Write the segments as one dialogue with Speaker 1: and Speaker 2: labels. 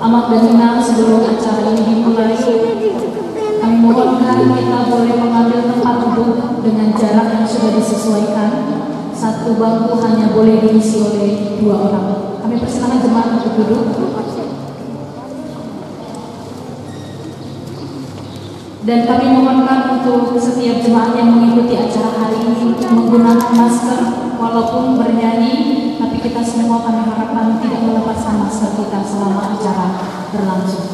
Speaker 1: Amat dan tenang sebelum acara ini dimulai, kami mohonkan kita boleh mengambil tempat duduk dengan jarak yang sudah disesuaikan. Satu bangku hanya boleh diisi oleh 2 orang. Kami persilakan jemaat untuk duduk. Dan kami mohonkan untuk setiap jemaat yang mengikuti acara hari ini untuk menggunakan masker walaupun bernyanyi, tapi kita semua kami harapkan tidak melepaskan masker kita selama acara berlangsung.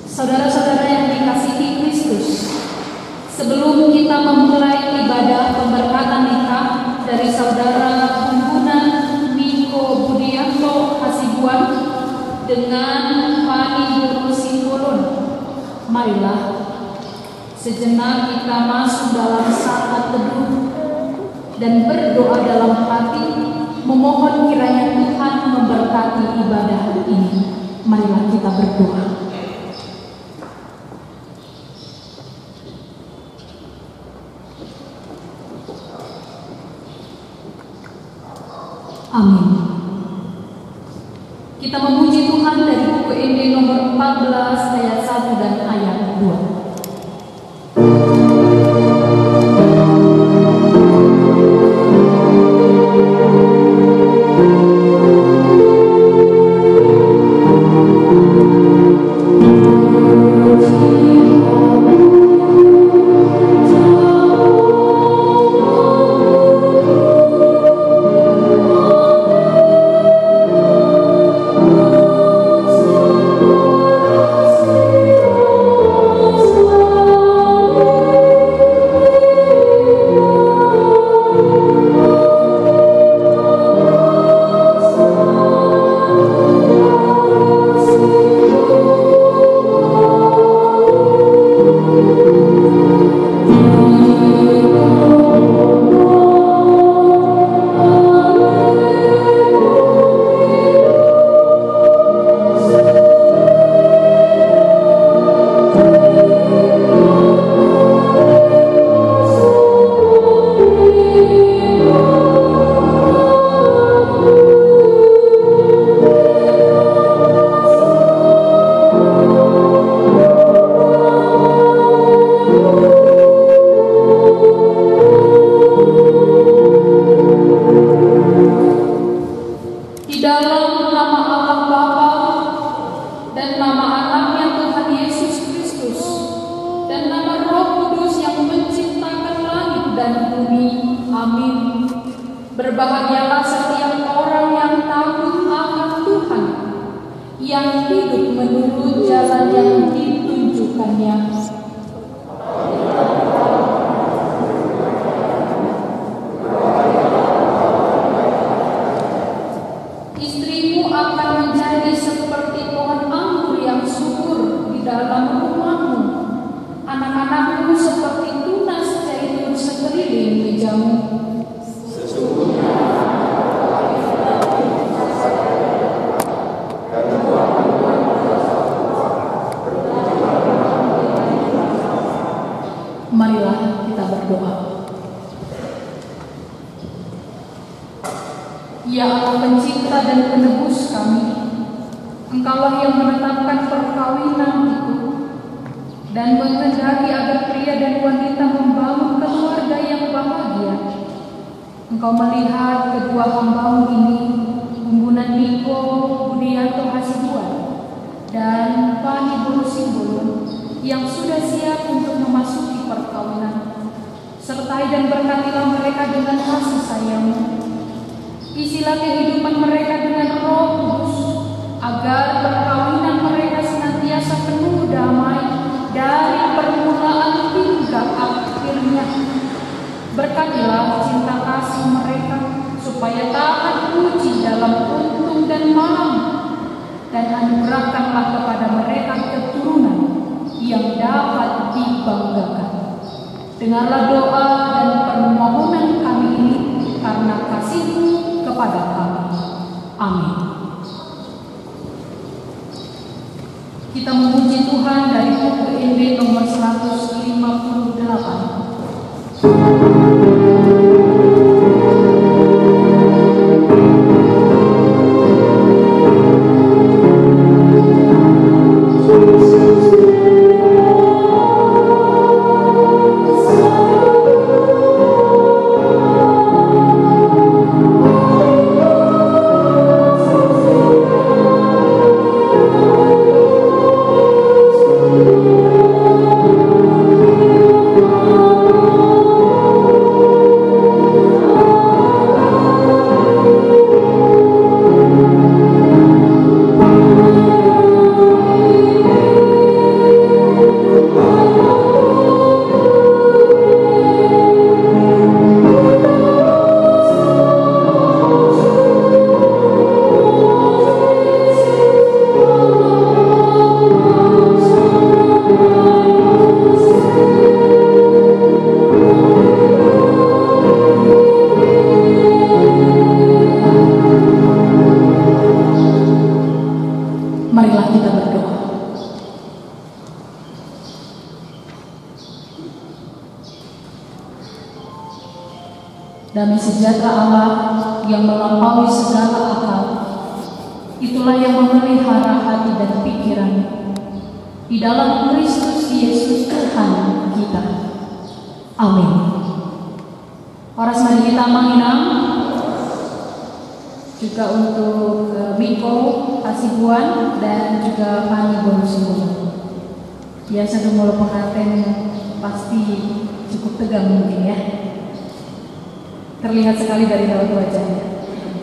Speaker 1: Saudara-saudara yang dikasihi Kristus, sebelum kita memulai ibadah pemberkatan nikah dari saudara Budianto Hasibuan dengan Pani Guru Singkulun, marilah sejenak kita masuk dalam saat teduh dan berdoa dalam hati, memohon kiranya Tuhan memberkati ibadah ini. Marilah kita berdoa. Amin. Kita memuji Tuhan dari buku Injil nomor 14 ayat 1 dan ayat 2.
Speaker 2: Oh,
Speaker 1: nama anaknya Tuhan Yesus Kristus dan nama Roh Kudus yang menciptakan langit dan bumi. Amin. Berbahagialah setiap orang yang takut akan Tuhan, yang hidup menurut jalan yang ditunjukkannya. Istrimu akan menjadi seperti pohon anggur yang subur di dalam rumahmu, anak-anakmu seperti tunas zaitun sekeliling mejamu. Marilah kita berdoa. Ya Allah pencipta dan penebus kami, Engkaulah yang menetapkan perkawinan itu dan menghendaki agar pria dan wanita membangun keluarga yang bahagia. Engkau melihat kedua hamba-Mu ini, Bumbunan Niko Budianto Hasibuan dan Pani Bulu Simbolon, yang sudah siap untuk memasuki perkawinan. Sertai dan berkatilah mereka dengan kasih sayang-Mu. Isilah kehidupan mereka dengan Roh Kudus, agar perkawinan mereka senantiasa penuh damai dari permulaan hingga akhirnya. Berkatilah cinta kasih mereka, supaya tahan uji dalam untung dan malam, dan anugerahkanlah kepada mereka keturunan yang dapat dibanggakan. Dengarlah doa dan permohonan kami ini karena kasih-Mu kepada kami. Amin. Kita memuji Tuhan dari buku NB nomor 158. Marilah kita berdoa. Damai sejahtera Allah yang melampaui segala akal, itulah yang memelihara hati dan pikiran di dalam Kristus Yesus Tuhan kita. Amin. Oras mari kita menginam juga untuk Miko Hasibuan dan juga Pani Bonusimbo. Biasa gemolo pengantin pasti cukup tegang mungkin ya. Terlihat sekali dari raut wajahnya.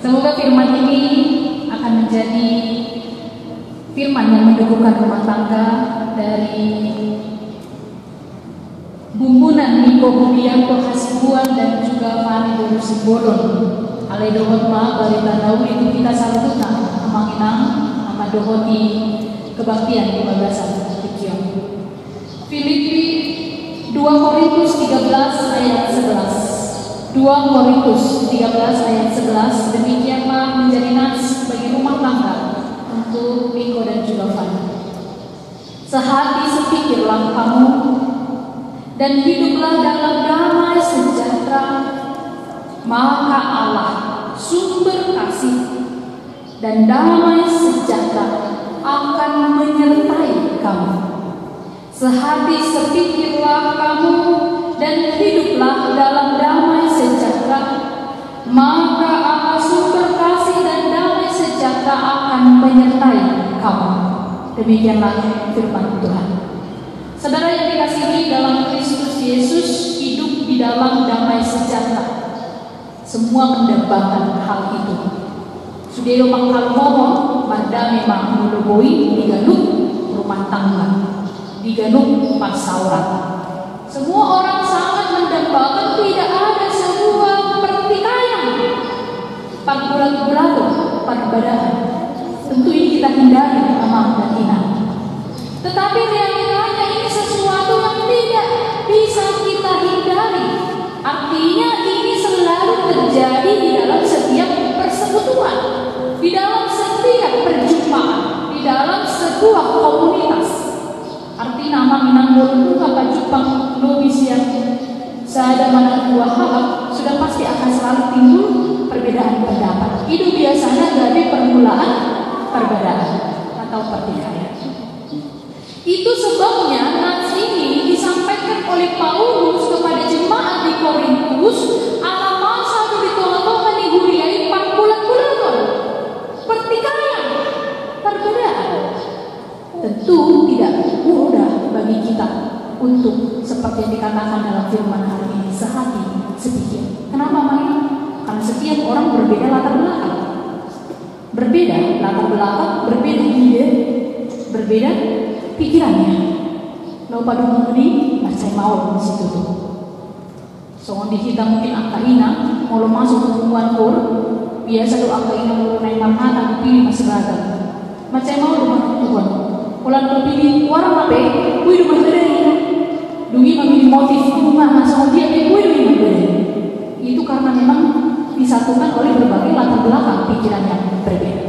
Speaker 1: Semoga firman ini akan menjadi firman yang mendukuhkan rumah tangga dari Bumbunan Niko Budianto Hasibuan dan juga Pani Bonusimbo. Ale dohotma balita nauli itu kita saluta amanginang nama dohoti kebaktian di bagasan pikion. Filipi 2 Korintus 13 ayat 11. 2 Korintus 13 ayat 11. Demikianlah menjadi nas bagi rumah tangga untuk Miko dan juga Fani. Sehati sepikirlah kamu dan hiduplah dalam damai sejahtera, maka Allah sumber kasih dan damai sejahtera akan menyertai kamu. Sehati sepikirlah kamu dan hiduplah dalam damai sejahtera, maka Allah sumber kasih dan damai sejahtera akan menyertai kamu. Demikianlah firman Tuhan. Saudara yang dikasihi dalam Kristus Yesus, hidup di dalam damai sejahtera. Semua mendambakan hal itu. Sudeo mangkalmohon, mardame manguloboi, diganuk rumah tangga, diganuk pasauran. Semua orang sangat mendambakan tidak ada sebuah pertikaian. Pagbulat-bulat perbedaan. Tentu ini kita hindari amam dan inang. Tetapi realitanya ini sesuatu yang tidak bisa kita hindari. Artinya ini selalu terjadi di dalam setiap persekutuan, di dalam setiap perjumpaan, di dalam sebuah komunitas. Arti nama minanggol apa Jepang Nobisian Sada mana dua hal sudah pasti akan selalu timbul perbedaan pendapat. Itu biasanya dari permulaan perbedaan atau pertikaian. Itu sebabnya nats ini disampaikan oleh Paulus kepada jemaat di Korintus. Alamat satu ditolong-tolong diguriai 4 bulan-bulan pertikaian, perbedaan. Tentu tidak mudah bagi kita untuk seperti yang dikatakan dalam firman hari ini, sehati sepikir. Kenapa Maya? Karena setiap orang berbeda latar belakang. Berbeda latar belakang, berbeda ide, berbeda pikirannya. Lau pada mengerti, saya mau di situ tuh. Soalnya di kita mungkin angka ina, mau masuk ke hubungan kur, biasa do angka ina mau naik marmata, dipilih masih ragam. Macam mau rumah Tuhan. Kalau mau pilih warna apa? Kui rumah beda. Dungi memilih motif rumah, sama dia kui rumah beda. Itu karena memang disatukan oleh berbagai latar belakang pikiran yang berbeda.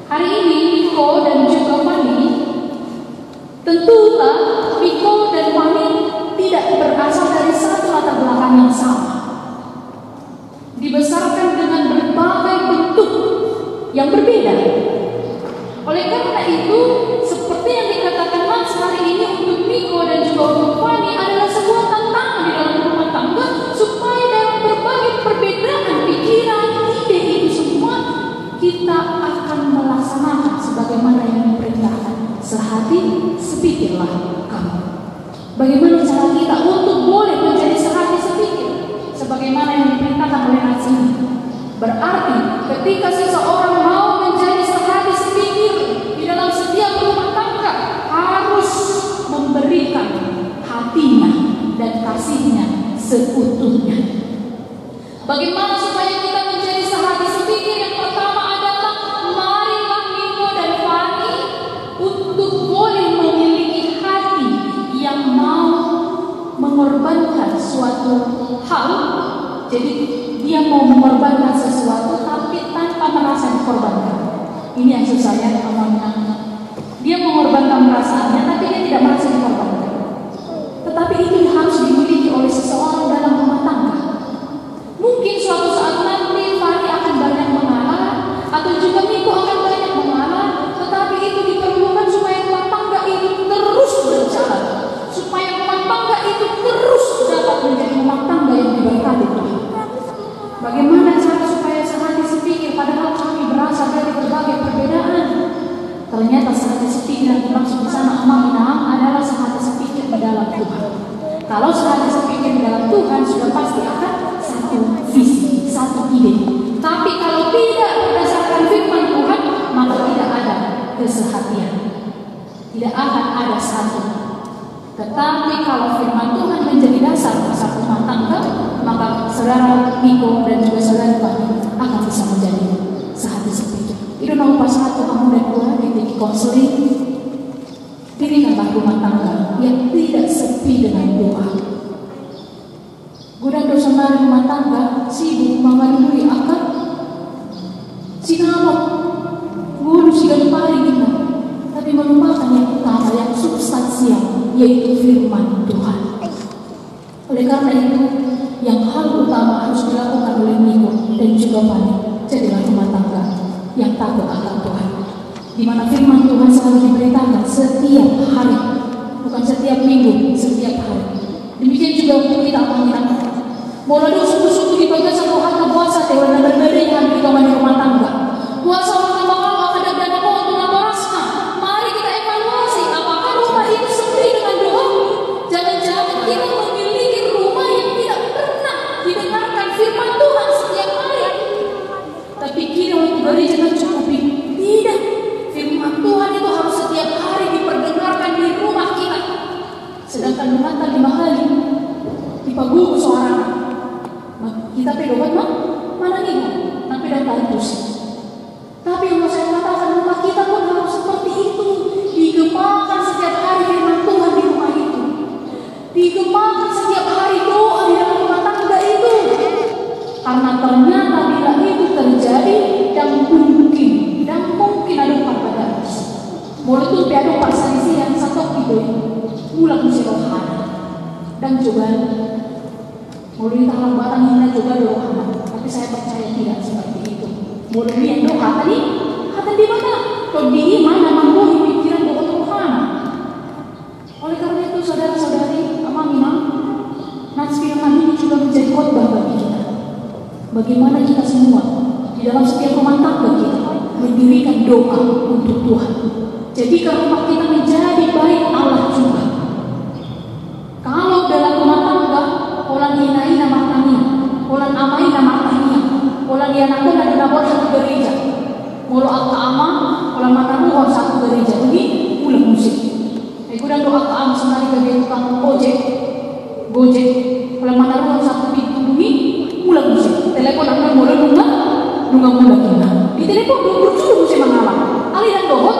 Speaker 1: Hari ini Niko dan juga Fani, tentulah Niko dan Fani tidak berasal dari satu latar belakang yang sama. Dibesarkan dengan berbagai bentuk yang berbeda. Oleh karena itu, seperti yang dikatakan Mas hari ini untuk Niko dan juga untuk Fani adalah sebuah tantangan di dalam rumah tangga supaya dalam berbagai perbedaan pikiran, ide itu semua kita akan melaksanakan sebagaimana yang diperintahkan. Sehati sepikirlah kamu. Bagaimana cara kita untuk boleh menjadi sehati sepikir sebagaimana yang diperintahkan oleh nats ini? Berarti ketika seseorang mau menjadi sehati sepikir di dalam setiap rumah tangga harus memberikan hatinya dan kasihnya seutuhnya. Bagaimana supaya kita menjadi sehati sepikir? Yang pertama adalah marilah Niko dan Fani untuk boleh memiliki hati yang mau mengorbankan suatu hal. Jadi dia mau mengorbankan sesuatu tapi tanpa merasa dikorbankan. Ini yang susahnya ngomongnya. Dia mengorbankan perasaannya tapi dia tidak merasa dikorbankan. Tetapi ini harus dimiliki oleh seseorang dalam rumah tangga. Mungkin suatu saat nanti Fani akan banyak mengalah atau juga Niko akan banyak mengalah, tetapi itu diperlukan supaya rumah tangga itu terus berjalan, supaya rumah tangga itu terus dapat menjadi rumah tangga yang diberkati Tuhan. Bagaimana cara supaya sehati sepikir padahal kami berasal dari berbagai perbedaan? Ternyata sehati sepikir yang dimaksud di sana amanah adalah sehati sepikir di dalam Tuhan. Kalau sehati sepikir di dalam Tuhan sudah pasti akan satu visi, satu ide. Tapi kalau tidak berdasarkan firman Tuhan, maka tidak ada kesehatian. Tidak akan ada satu. Tetapi kalau firman Tuhan menjadi dasar satu rumah tangga, maka saudara Niko dan juga saudara Fani akan bisa menjadi sehati sepikir. Itu nomor satu kamu dan dua di konseling. Dirikanlah rumah tangga yang tidak sepi dengan doa. Guna dosa mari rumah tangga sibuk mengalui akan sinawat guru sigan pari kita, tapi melupakan yang utama, yang substansial, yaitu firman Tuhan. Oleh karena itu, yang hal utama harus dilakukan oleh Niko dan juga Fani, jadilah rumah tangga yang takut akan Tuhan, di mana firman Tuhan selalu diberitakan setiap hari, bukan setiap minggu, setiap hari. Demikian juga untuk kita mengingatkan. Mulai suku-suku dipakai satu harga puasa tewan dan berbeda yang di rumah tangga. Puasa orang bakal ada dana untuk natorasna. Mari kita tapi doa mana nih? Tapi datang terus. Tapi yang mau saya katakan, rumah kita pun harus seperti itu. Digemakan setiap hari firman Tuhan di rumah itu. Digemakan setiap hari doa di dalam rumah tangga itu. Karena ternyata bila itu terjadi, dan mungkin ada pada boleh tuh ada paksa isi yang satu itu ulang si rohana dan juga boleh talang batang hina juga rohana. Tapi saya percaya tidak seperti itu. Boleh lihat doa tadi kata di mana? Kau di mana mampu pikiran doa rohana. Oleh karena itu saudara-saudari amamina, nats firman ini juga menjadi khotbah bagi kita. Bagaimana kita semua di dalam setiap rumah tangga kita mendirikan doa untuk Tuhan. Jadi kalau rumah kita menjadi baik Allah juga. Kalau dalam rumah tangga orang hinaina matanya, orang amaina matanya, orang dianakkan ada nabor satu gereja. Mulu akta ama, orang matamu satu gereja. Ini ulang musik. Aku dan doa akta ama senari ke tukang ojek, gojek. Orang matamu satu pintu bumi, ulang musik. Telepon akan mulai nunga mula kita. Di telepon dulu musik mengalah. Aliran dohot.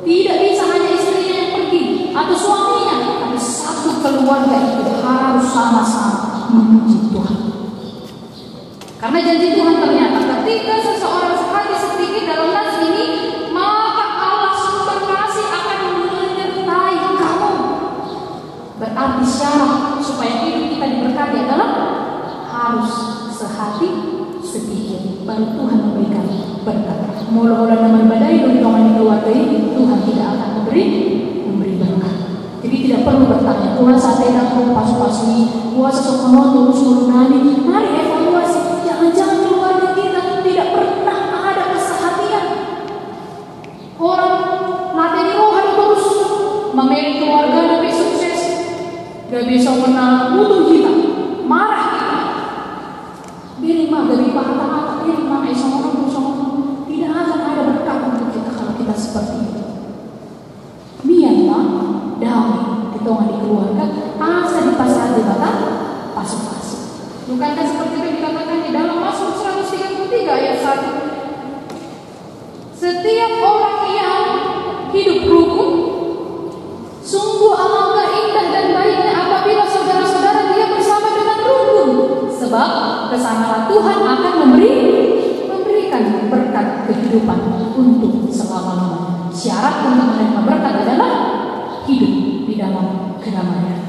Speaker 1: Tidak bisa hanya istrinya yang pergi atau suaminya, tapi satu keluarga itu harus sama-sama memuji Tuhan. Karena janji Tuhan ternyata ketika seseorang sehati sedikit dalam nas ini, maka Allah sumber kasih akan menyertai kamu. Berarti syarat supaya hidup kita diberkati adalah harus sehati sedikit, baru Tuhan memberikan berkat. Mula-mula nama badai dari kawan keluarga ini, Tuhan tidak akan memberi berkat. Jadi tidak perlu bertanya, Tuhan saat sedang pas-pasmi, puasa sokonon terus nurunani. Mari evaluasi, jangan-jangan keluarga kita tidak pernah ada kesehatian. Orang materi rohani terus memilih keluarga lebih sukses, gak bisa menang butuh kita, marah kita. Biarin mah dari mata-mata, biarin mah tidak akan ada berkat untuk kita kalau kita seperti itu. Miyama damai di tengah di keluarga, asa di pasar di bata pasuk-pasuk. Bukankah seperti itu dikatakan di dalam Mazmur 133 ayat 1? Setiap orang yang hidup rukun, sungguh alangkah indah dan baiknya apabila saudara-saudara dia bersama dengan rukun. Sebab kesanalah Tuhan akan memberikan berkat kehidupan untuk selama-lamanya. Syarat untuk menerima berkat adalah hidup di dalam kedamaian.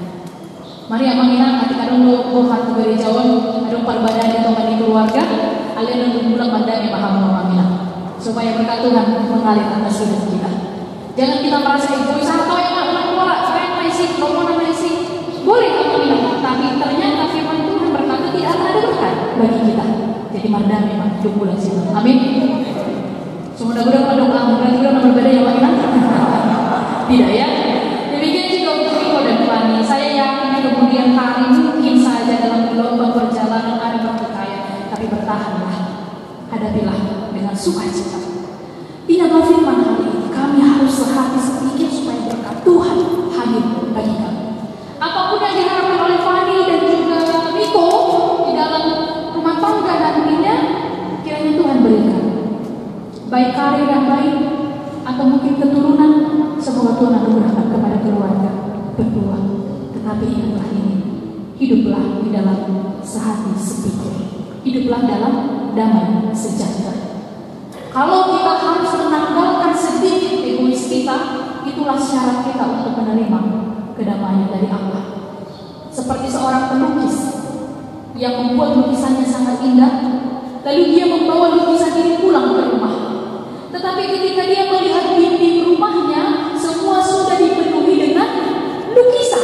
Speaker 1: Mari amangina ketika dulu buhat gerejawan adong perbadan itu di keluarga, kalian untuk pulang pandai paham amangina supaya berkat Tuhan mengalir atas hidup kita. Jangan kita merasa egois atau yang nak pola saya maisi, nomor maisi. Boleh amangina, tapi ternyata firman Tuhan berkata tidak akan ada berkat bagi kita. Jadi mardah memang hidup bulan sini. Amin. Semoga mudah doa berarti kita berbeda yang lain. Tidak ya. Demikian juga untuk Iko dan Fani. Saya yakin di kemudian hari mungkin saja dalam gelombang perjalanan ada pertikaian, tapi bertahanlah, hadapilah dengan sukacita. Ingatlah firman hari ini, kami harus sehati sedikit supaya berkat Tuhan hadir bagi kami. Apapun yang diharapkan oleh Fani dan juga Iko di dalam rumah tangga nantinya, kiranya Tuhan berikan. Baik karir yang baik atau mungkin keturunan, semoga Tuhan anugerahkan kepada keluarga berdua. Tetapi ingatlah ini, hiduplah di dalam sehati sepikir, hiduplah dalam damai sejahtera. Kalau kita harus menanggalkan sedikit egois kita, itulah syarat kita untuk menerima kedamaian dari Allah. Seperti seorang pelukis yang membuat lukisannya sangat indah, lalu dia membawa lukisan ini pulang ke rumah. Tetapi ketika dia melihat dinding rumahnya, semua sudah dipenuhi dengan lukisan,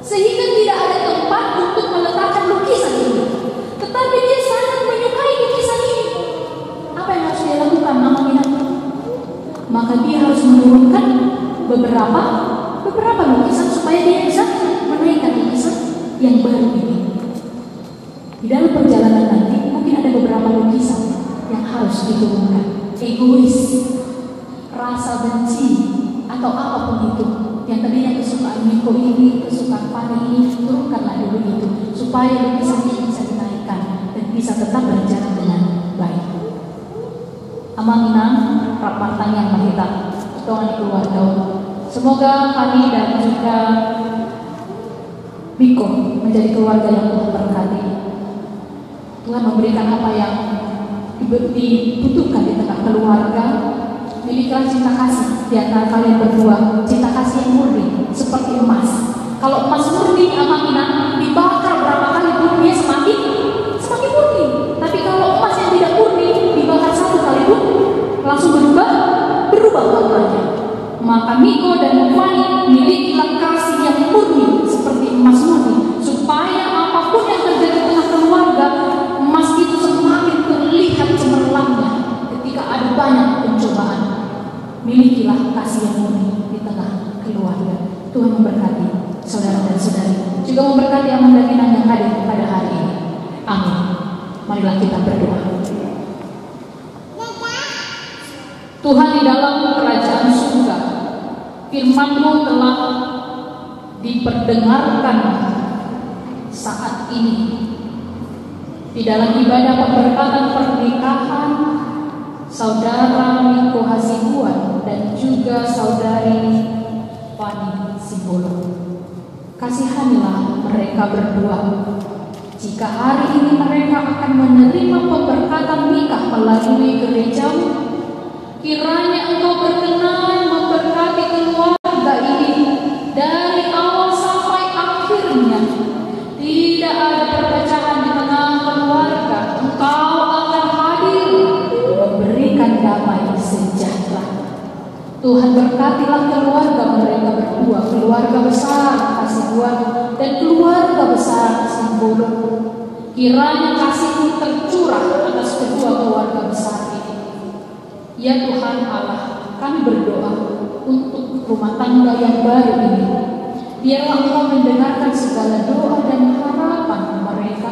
Speaker 1: sehingga tidak ada tempat untuk meletakkan lukisan ini. Tetapi dia sangat menyukai lukisan ini. Apa yang harus dia lakukan? Maka dia harus menurunkan beberapa lukisan supaya dia bisa menaikkan lukisan yang baru ini. Di dalam perjalanan nanti mungkin ada beberapa lukisan yang harus diturunkan. Egois, rasa benci, atau apapun itu yang tadinya kesukaan Miko ini, kesukaan Fani ini, turunkanlah dulu itu supaya lukisan ini bisa dinaikkan dan bisa tetap berjalan dengan baik. Amanginang rapatang yang mahita ketuaan keluarga. Semoga Fani dan juga Miko menjadi keluarga yang Tuhan berkati. Tuhan memberikan apa yang dibutuhkan di tengah keluarga. Milikilah cinta kasih di antara kalian berdua, cinta kasih yang murni seperti emas. Kalau emas murni Amanginang dibakar berapa kali pun dia semakin murni. Tapi kalau emas yang tidak murni dibakar satu kali pun langsung berubah warnanya. Maka Miko dan Fani milikilah kasih yang murni seperti emas murni, supaya apapun yang terjadi di tengah keluarga, emas itu semakin terlihat cemerlangnya ketika ada banyak pencobaan. Milikilah kasih yang murni di tengah keluarga. Tuhan memberkati saudara dan saudari, juga memberkati Amanda Kinang yang hadir pada hari ini. Amin. Marilah kita berdoa. Tuhan, di dalam kerajaan surga, firman-Mu telah diperdengarkan saat ini di dalam ibadah pemberkatan pernikahan saudara Miko Hasibuan dan juga saudari Fani Simbolon. Kasihanilah mereka berdua. Jika hari ini mereka akan menerima pemberkatan nikah melalui gereja-Mu, kiranya Engkau berkenan memberkati keluarga ini dari awal sampai akhirnya. Tidak ada perpecahan di tengah keluarga. Engkau akan hadir memberikan damai sejahtera. Tuhan, berkatilah keluarga mereka berdua, keluarga besar Hasibuan dan keluarga besar Simbolon. Kiranya kasih-Mu tercurah atas kedua keluarga besar ini. Ya Tuhan Allah, kami berdoa untuk rumah tangga yang baru ini. Biarlah Engkau mendengarkan segala doa dan harapan mereka.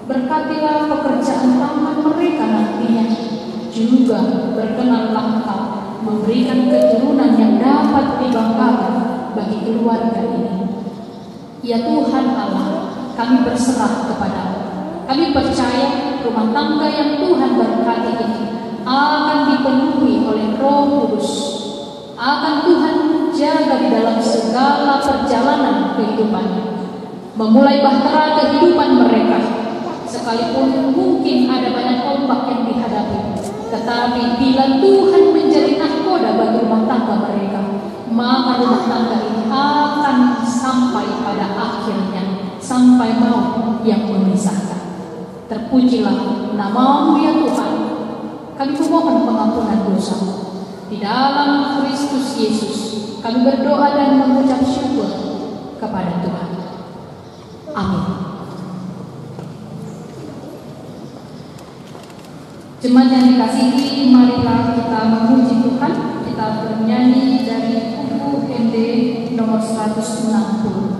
Speaker 1: Berkatilah pekerjaan tangan mereka nantinya. Juga berkenanlah Engkau memberikan keturunan yang dapat dibanggakan bagi keluarga ini. Ya Tuhan Allah, kami berserah kepada-Mu. Kami percaya rumah tangga yang Tuhan berkati ini akan dipenuhi oleh Roh Kudus. Akan Tuhan jaga di dalam segala perjalanan kehidupannya, memulai bahtera kehidupan mereka. Sekalipun mungkin ada banyak ombak yang dihadapi, tetapi bila Tuhan menjadi nahkoda bagi rumah tangga mereka, maka rumah tangga ini akan sampai pada akhirnya, sampai maut yang memisahkan. Terpujilah nama-Mu ya Tuhan. Kami memohon pengampunan dosa. Di dalam Kristus Yesus kami berdoa dan mengucap syukur kepada Tuhan. Amin. Jemaat yang dikasihi, marilah kita memuji Tuhan. Kita bernyanyi dari buku MD nomor 160.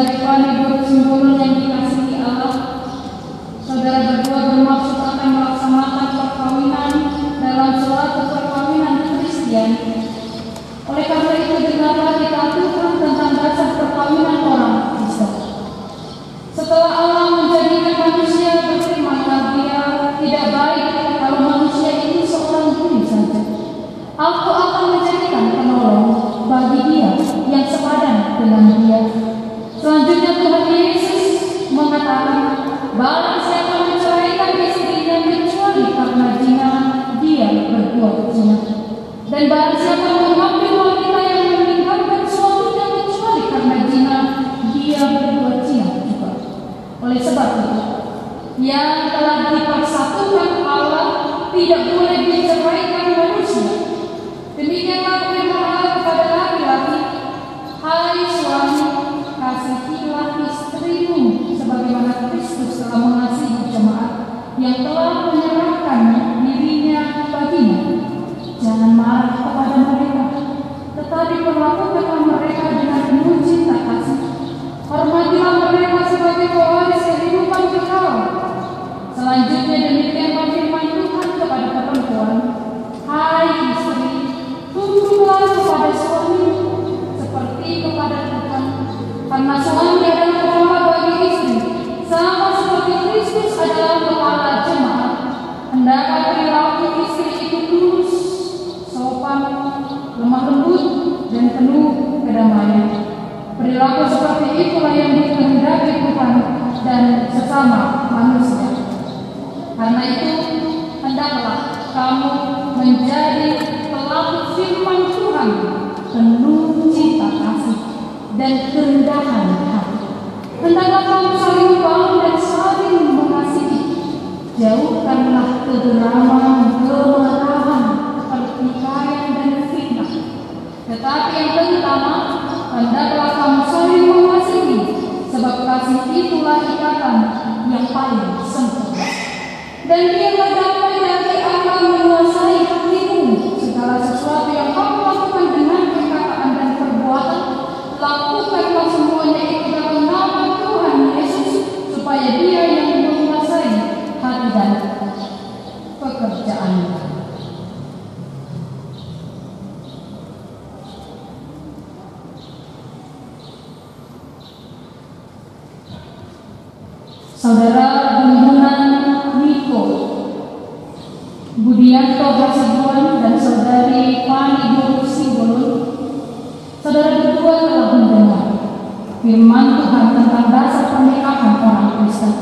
Speaker 1: saudari Fani Guru Simbolon yang dikasihi Allah, saudara berdua bermaksud akan melaksanakan perkawinan dalam suatu perkawinan Kristen. Oleh karena itu, dengarlah kita aturkan tentang dasar perkawinan orang Kristen. Setelah Allah menjadikan manusia, berfirmanlah Dia, tidak baik kalau manusia itu seorang diri saja. Aku akan menjadikan penolong bagi dia yang sepadan dengan dia. Selanjutnya Tuhan Yesus mengatakan, barang siapa menceraikan istrinya kecuali karena zina, dia berbuat zina. Dan barang siapa mengambil wanita yang meninggalkan suaminya kecuali karena zina, dia berbuat zina juga. Oleh sebab itu, yang telah dipersatukan Allah tidak boleh diceraikan manusia. Demikianlah firman Allah kepada laki-laki, hai suami, kasihilah istrimu sebagaimana Kristus telah mengasihi jemaat yang telah menyerahkan dirinya baginya. Jangan marah kepada mereka, tetapi perlakukanlah mereka dengan penuh cinta kasih. Hormatilah mereka sebagai pewaris kehidupan kekal. Selanjutnya demikianlah firman Tuhan kepada perempuan, hai istri, tunduklah kepada suami seperti kepada Tuhan, karena suami adalah kepala bagi istri, sama seperti Kristus adalah kepala jemaat. Hendaklah perilaku istri itu tulus, sopan, lemah lembut, dan penuh kedamaian. Perilaku seperti itulah yang dikehendaki Tuhan dan sesama manusia. Karena itu, hendaklah kamu menjadi pelaku firman Tuhan, penuh cinta kasih dan kerendahan hati. Hendaklah kamu saling membangun dan saling mengasihi. Jauhkanlah kegeraman, kemarahan, pertikaian dan fitnah. Tetapi yang terutama, hendaklah kamu saling mengasihi, sebab kasih itulah ikatan yang paling sempurna. Dan biarlah damai dari Allah menguasai hatimu. Segala sesuatu yang kamu lakukan dengan perkataan dan perbuatan, lakukanlah semuanya itu dalam nama Tuhan Yesus, supaya Dia yang menguasai hati dan pekerjaanmu. Saudara Gundunan Niko Budianto Hasibuan dan saudari Fani Guru Simbolon, saudara berdua telah mendengar firman Tuhan tentang dasar pernikahan orang Kristen.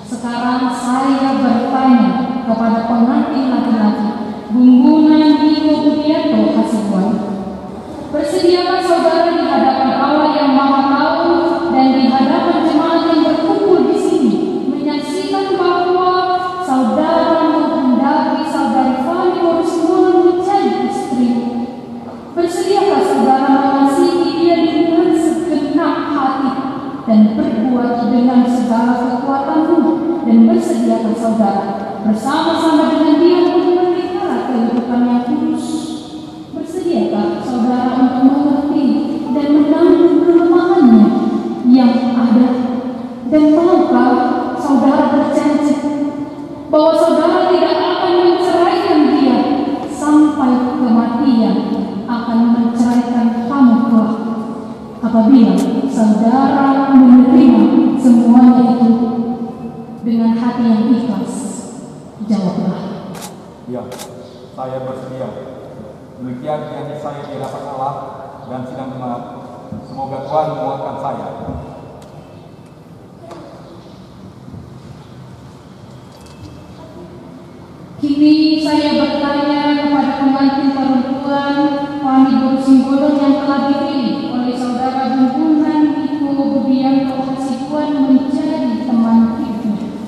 Speaker 1: Sekarang saya bertanya kepada pengantin laki-laki Gundunan Niko Budianto Hasibuan, bersediakah saudara di hadapan Allah yang Maha Tahu dan di hadapan jemaat yang berkumpul di sini menyaksikan bahwa saudara menghendaki saudari Fani Guru Simbolon menjadi istrimu? Bersediakah saudara mengasihi dia dengan segenap hati dan berbuat dengan segala kekuatanmu? Dan bersediakah saudara bersama-sama dengan dia untuk memelihara kehidupan yang kudus? Bersediakah saudara untuk mengerti dan menanggung kelemahannya yang ada? Dan maukah saudara berjanji bahwa saudara tidak akan menceraikan dia sampai kematian akan menceraikan kamu kelak? Apabila saudara menerima semuanya itu dengan hati yang ikhlas, jawablah.
Speaker 2: Ya, saya bersedia. Demikian yang saya di hadapan Allah dan sidang jemaat. Semoga Tuhan menguatkan saya.
Speaker 1: Kini saya bertanya kepada pengantin perempuan Fani Guru Simbolon yang telah dipilih oleh saudara Gundunan Niko Budianto Hasibuan menjadi teman hidupnya.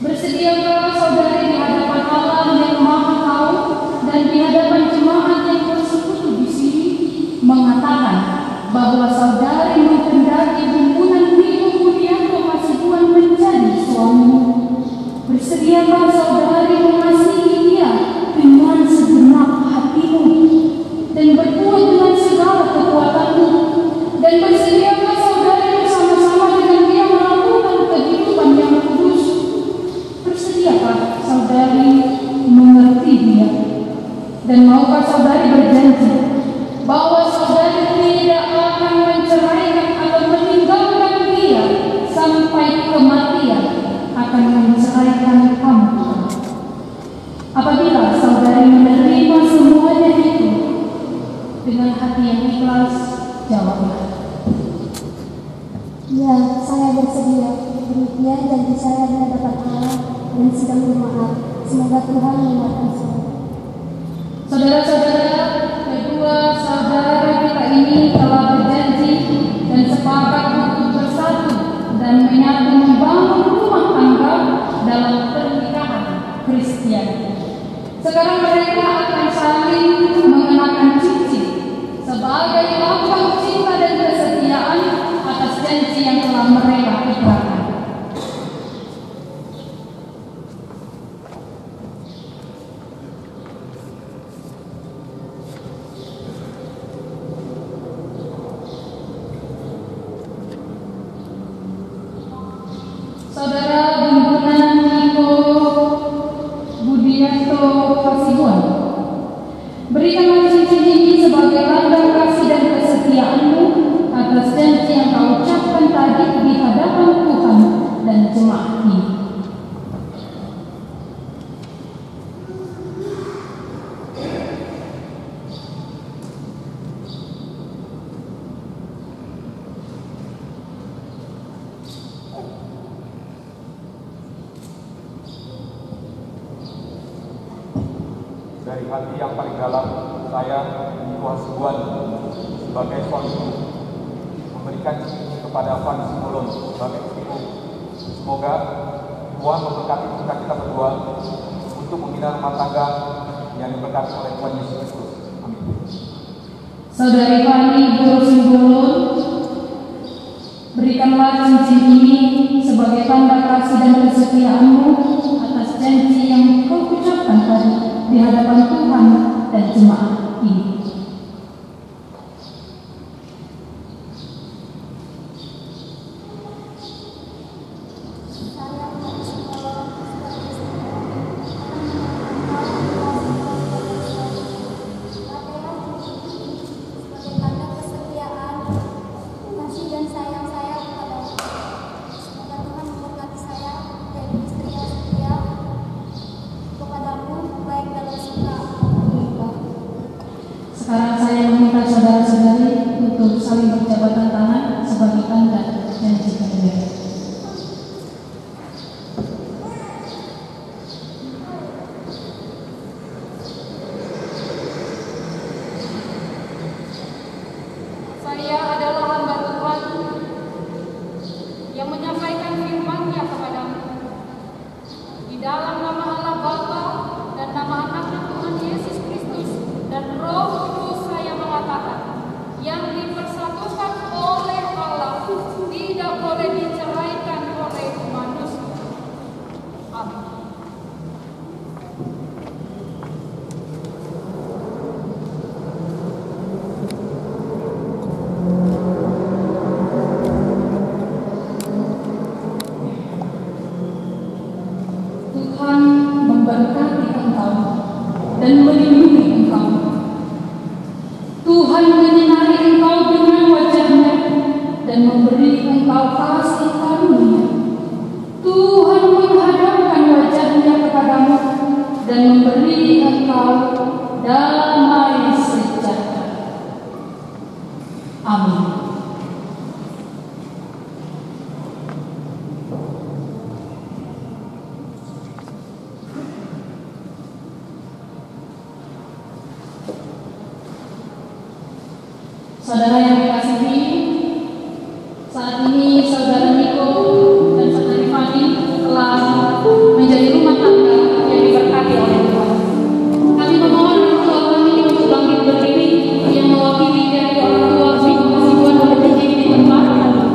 Speaker 1: Bersediakah saudari di hadapan Allah yang Maha Tahu dan di hadapan jemaat yang bersekutu di sini mengatakan bahwa saudari menghendaki Gundunan Niko Budianto Hasibuan menjadi suamimu? Bersediakah saudari mengasihi dia dengan segenap hatimu dan berbuat dengan segala kekuatanmu? Dan bersediakah saudari bersama apakah saudari berjanji bahwa saudari tidak akan menceraikan atau meninggalkan dia sampai kematian akan menceraikan kamu? Apabila saudari menerima semuanya itu dengan hati yang ikhlas, jawablah.
Speaker 3: Ya, saya bersedia. Demikian janji saya di hadapan Allah dan sedang bermaaf. Semoga Tuhan menguatkan saya.
Speaker 1: Saudara-saudara, kedua saudara kita ini telah berjanji dan sepakat untuk bersatu dan menyatu membangun rumah tangga dalam pernikahan Kristiani. Sekarang mereka akan saling mengenakan cincin sebagai lambang cinta dan kesetiaan atas janji yang telah mereka ikrarkan. Saudara Bimbunan Niko Budianto Kasibuan, berikanlah cincin ini sebagai lambang kasih dan kesetiaanmu atas janji yang kau ucapkan tadi di hadapan Tuhan dan jemaat ini.
Speaker 2: Dari hati yang paling dalam, saya, Niko Hasibuan, sebagai suami memberikan cincin kepada Fani Simbolon sebagai istriku. Semoga Tuhan memberkati kita berdua untuk membina rumah tangga yang diberkati oleh Tuhan Yesus Kristus. Amin.
Speaker 1: Saudari Fani Simbolon, berikanlah cincin ini sebagai tanda kasih dan kesetiaanmu atas janji yang kau ucapkan tadi di hadapan Tuhan dan jemaat ini. Sekarang saya meminta saudara-saudari untuk saling berjabatan tangan sebagai tanda janji kedua. Saya adalah hamba Tuhan yang menyampaikan firman-Nya kepadamu. Di dalam nama Allah Bapa dan nama Anak Tuhan Yesus Kristus dan Roh Kudus, saya mengatakan, yang dipersatukan oleh Allah tidak boleh diceraikan oleh manusia. Amin. Tuhan memberkati engkau dan melindungi engkau. Tuhan menyinari engkau dengan wajah-Nya dan memberi engkau kasih karunia. Tuhan menghadapkan wajah-Nya kepadamu dan memberi engkau damai sejahtera. Amin. Saudara yang dikasihi, saat ini saudara Niko dan saudari Fani telah menjadi rumah tangga yang diberkati oleh Tuhan. Kami memohon orang tua kami untuk bangkit berdiri, yang mewakili dari orang tua Niko Hasibuan boleh berdiri di tempat,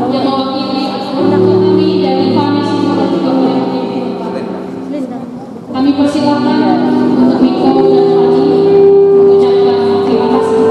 Speaker 1: yang mewakili orang tua kami dari Fani Simbolon juga boleh berdiri di tempat. Kami persilakan untuk Niko dan Fani mengucapkan terima kasih.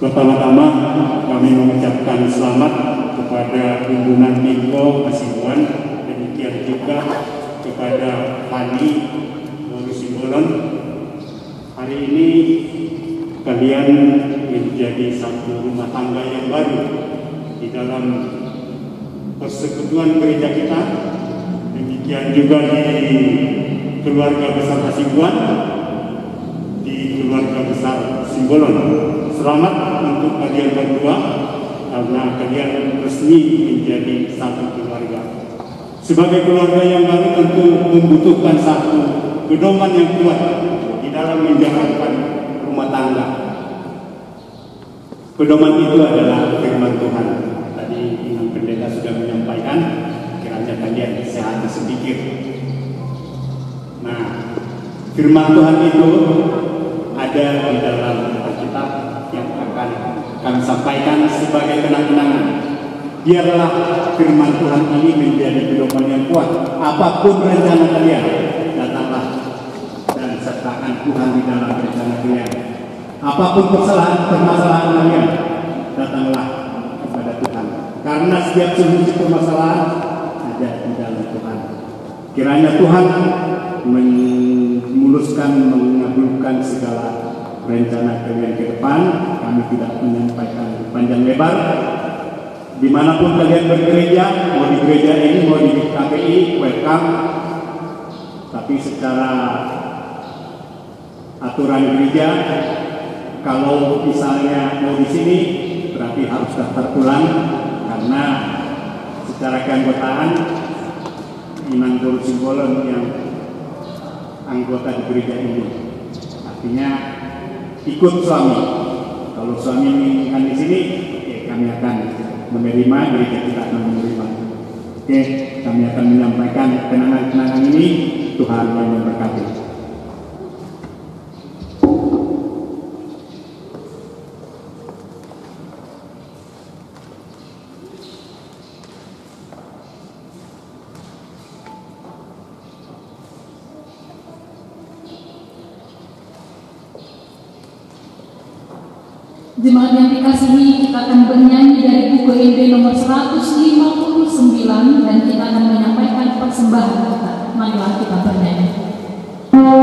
Speaker 4: Pertama-tama kami mengucapkan selamat kepada himpunan Minggo Hasibuan, demikian juga kepada Fani Simbolon. Hari ini kalian menjadi satu rumah tangga yang baru di dalam persekutuan gereja kita. Demikian juga di keluarga besar Hasibuan, di keluarga besar Simbolon. Selamat untuk kalian berdua karena kalian resmi menjadi satu keluarga. Sebagai keluarga yang baru tentu membutuhkan satu pedoman yang kuat di dalam menjalankan rumah tangga. Pedoman itu adalah firman Tuhan. Tadi Imam Pendeta sudah menyampaikan, kiranya kalian sehati sedikit. Nah, firman Tuhan itu ada di dalam Alkitab yang akan kami sampaikan sebagai kenang-kenangan. Biarlah firman Tuhan ini menjadi pedoman yang kuat. Apapun rencana kalian, datanglah dan sertakan Tuhan di dalam rencana kalian. Apapun permasalahan kalian, datanglah kepada Tuhan. Karena setiap solusi permasalahan ada di dalam Tuhan. Kiranya Tuhan memuluskan, mengabulkan segala rencana kalian ke depan. Kami tidak menyampaikan panjang lebar. Dimanapun kalian bergereja, mau di gereja ini, mau di KPI, welcome. Tapi secara aturan gereja, kalau misalnya mau di sini, berarti harus daftar ulang karena secara keanggotaan Iman Guru Simbolon yang anggota di gereja ini. Artinya ikut suami. Kalau suami menginginkan di sini, kami akan menerima, gereja kita akan menerima. Oke, kami akan menyampaikan kenangan-kenangan ini. Tuhan yang memberkati.
Speaker 1: Jemaat yang dikasihi, kita akan bernyanyi dari buku ED nomor 159 dan kita akan menyampaikan persembahan kita. Marilah kita bernyanyi.
Speaker 3: Tuhan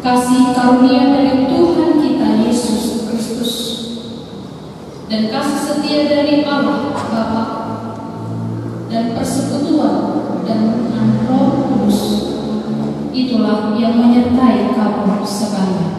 Speaker 1: kasih karunia dari Tuhan kita Yesus Kristus, dan kasih setia dari Allah Bapa, dan persekutuan dan Roh Kudus, itulah yang menyertai kamu sekalian.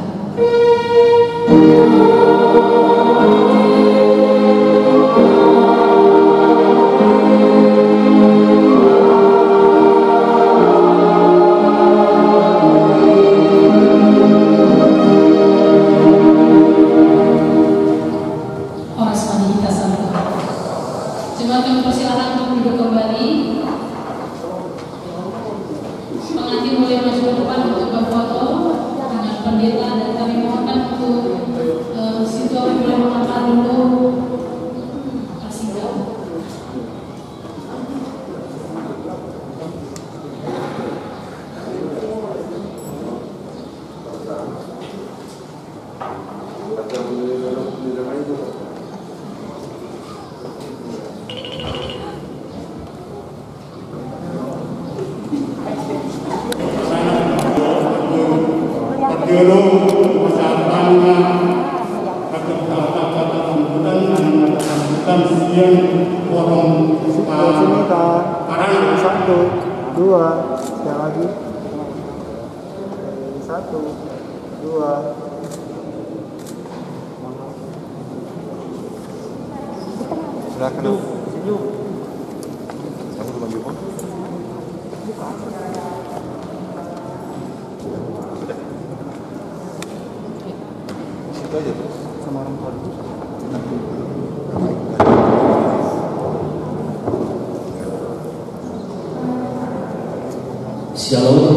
Speaker 5: Shalom.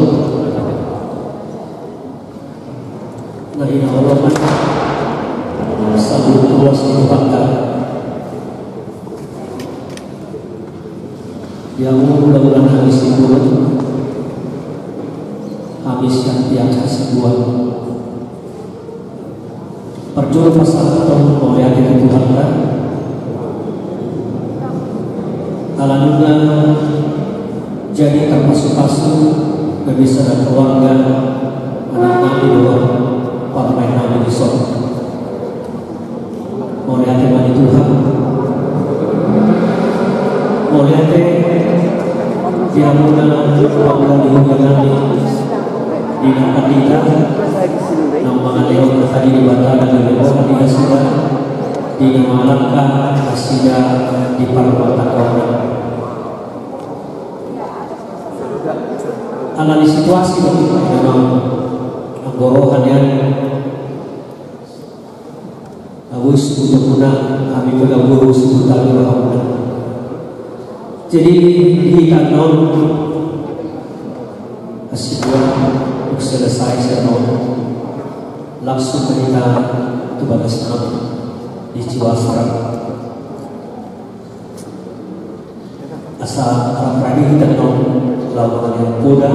Speaker 5: Dari Allah selalu luas dituhankan, yang mudah-mudahan habis dibuat, habiskan tiang kasih buat perjuang pasal atau melayani Tuhan. Alhamdulillah jadi termasuk-masuk bisa dan keluarga anak nabi doa pemain nabi di sorga. Mulia Tuhan Tuhan, mulia diamunan bangunan di hubungan di nampak kita nama Dewa tadi di Batara dan Dewa di Sudah di nama Langkah Asida di Parwata Kawana. Analis situasi memang anggorohan yang awis untuk menang kami pegang guru sebutan berhamdan. Jadi kita non asyikuan untuk selesai sermon langsung kita ke bagas nama di Ciwasra asal pradi kita non lawan yang muda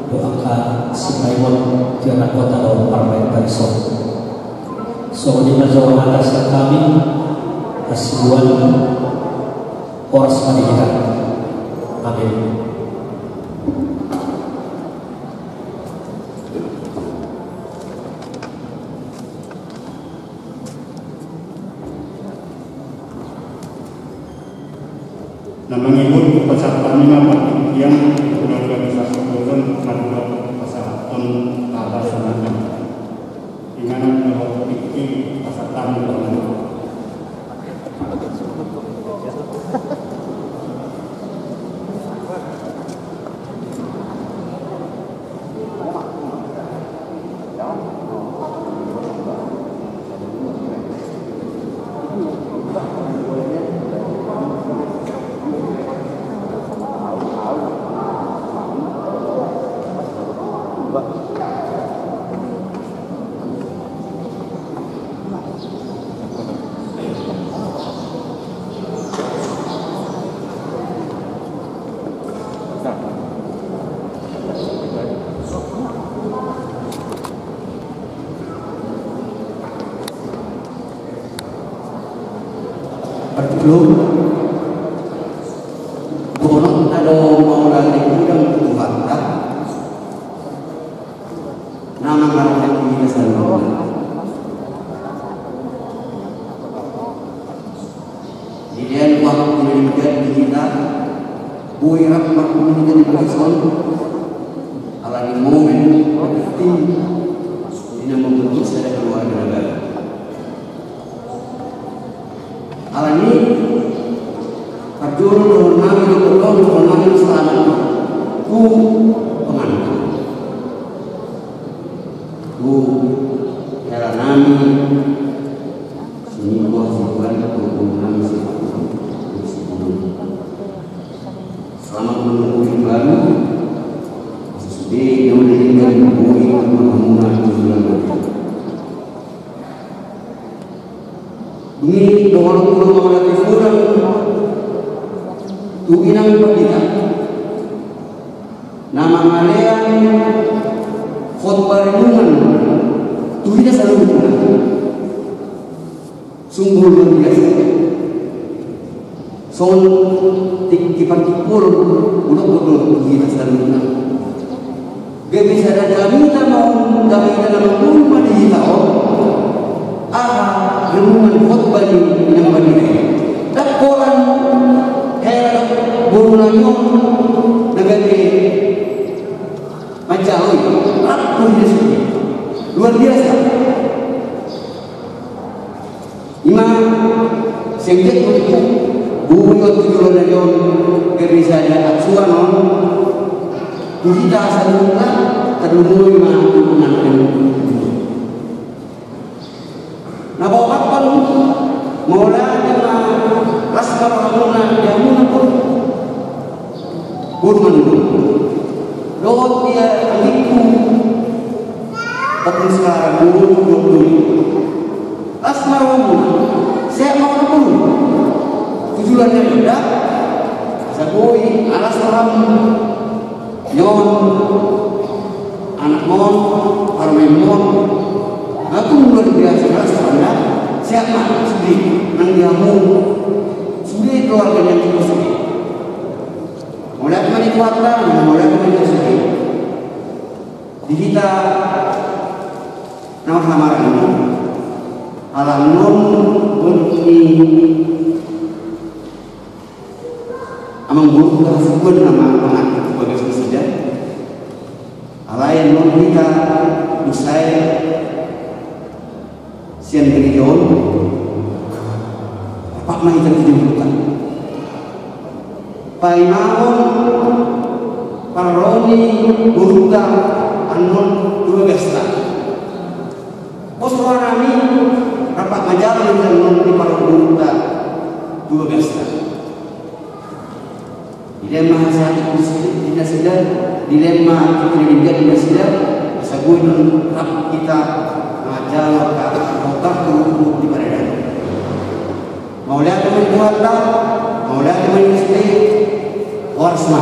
Speaker 5: doakan si Maimon tiada kota lawan parmen Tarisol. So di majalah atas kami asibuan oras pendidikan. Amin.
Speaker 4: Namanya pun peserta nama yang organisasi turun pada kesehatan atas sana. Ingat kalau ini peserta nama.
Speaker 5: Belum bolong ada mau lagi udang Tuhan
Speaker 6: nama marahnya kita selalu. Jadi waktu yang kita buirak berkomunikasi di person ala di momen penting ini membentuk sebuah keluarga negara. Ala ini Arjuna mengenai berdoa mengenai selamat ku pemandu ku era nami sini buah sibuan ku nami selamat menunggu yang baru sesudah yang meninggal menemui pengamunan tujuan ini doang pulau mengalami kurang tu inang perdita nama malean khotbah renungan tu tidak selalu sungguh luar biasa son tikipur udah kita selalu gak bisa ada jaminan mau jaminan nama pada kita renungan khotbah yang berdiri dan koran Burunanyo negeri Macawi, aku luar biasa. Imam sengket untuk bumi tujuan najon kerja ada aksuanon, kita asalnya terlalu menanam. Nah bawa kapal maulanya laskar ramuna jamuna pun burman lewat dia amiku tapi sekarang dulu laskar ramuna saya mau pun tujuannya beda sabui alas orang nyon anak mon parmemon aku luar biasa rasanya siapa sedih nang diamu sudah keluarga yang kita sedih mulai kemana kuatkan mulai kemana sedih di kita nama samaran ini alam non bunyi amang buruk tersebut nama pengaku sebagai presiden alayan non kita usai sian gerejon Pak Mai terjadikan Paimahon Paroni Burda Anon dua gesta pos warami rapat majalah yang di Burda dua gesta dilema saya tidak sedar dilema kita tidak sedar sabuin rap kita majalah otak turun di badan mau lihat teman kuatlah mau lihat teman istri warsma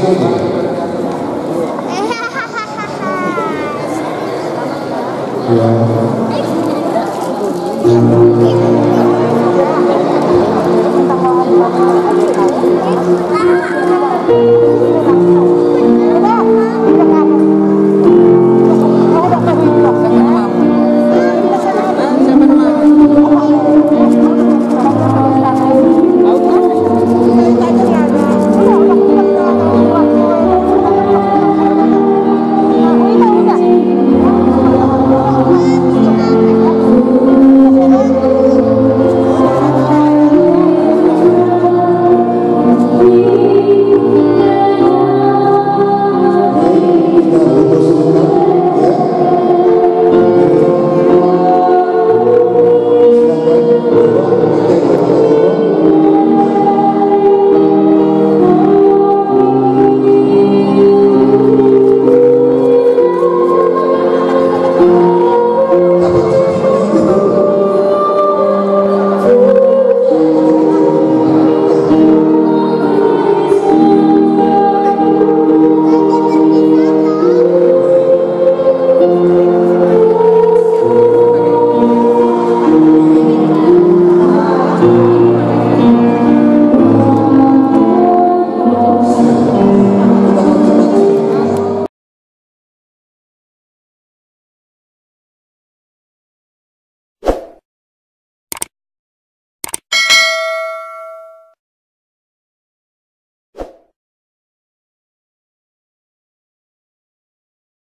Speaker 3: Ya.